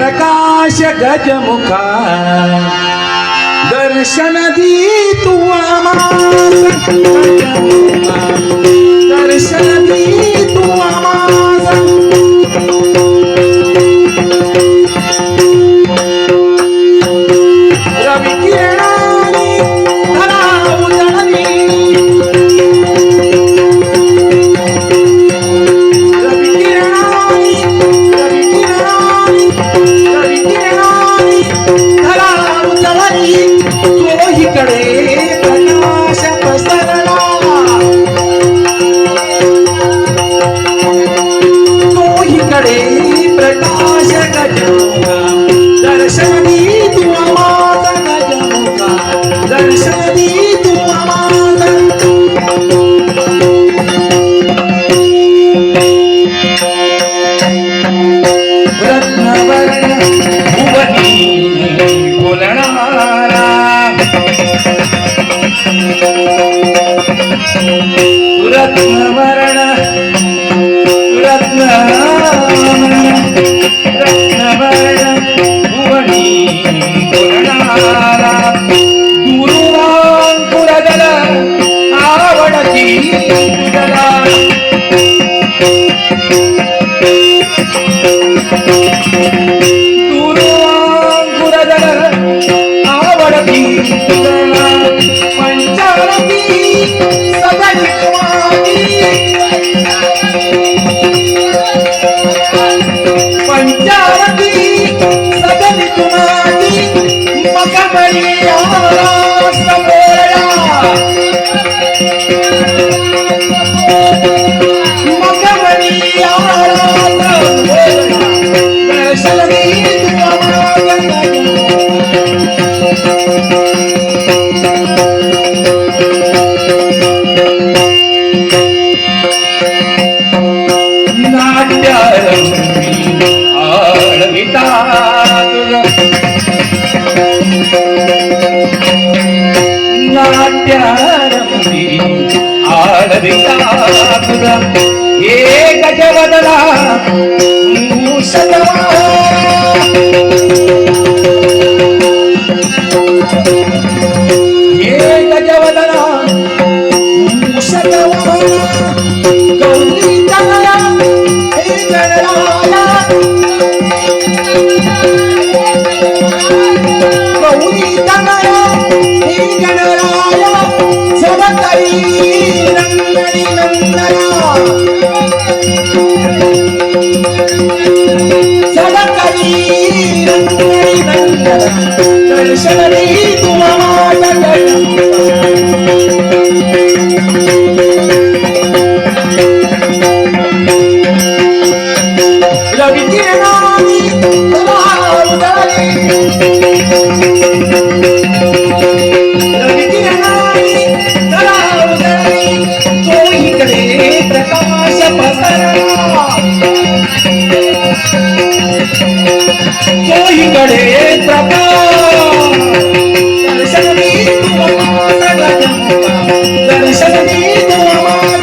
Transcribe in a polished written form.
प्रकाश गजमुखा दर्शन दी तू आम्हा दर्शन दी तू आम्हा रवी किरणानी धरा उजळली रवी किरणानी धरा उजळली चोहीकडे प्रकाश पसरला चोहीकडे प्रकाश गजमुखा दर्शन दी तू आम्हा गजमुखा दर्शन दी तू आम्हा रत्नवर्ण भुवनी बोलणारा रत्नवर्ण भुवनी बोलणारा गुरुवांकुरदल आवडती तुझला गुरुवांकुरदल आवडती तुझला पंचारती सदनी पंचारती सदनी तुम्हारी मकमरिया समोया मकमरिया दर्शन दी तू नाट्यारंगी आळविता तुझा हे गजवदना मूषकवा हे गजवदना मूषकवा गौरी तनया हे गणराया गौरी तनया हे गणराया जगताई रंगणी नंदना जगताई रंगणी नंदना दर्शन दी तू आम्हा रवी किरणानी धरा उजळली रवी किरणानी धरा उजळली चोहीकडे प्रकाश पसरला चोहीकडे प्रकाश दर्शन दी तू आम्हा गजमुखा दर्शन दी तू आम्हा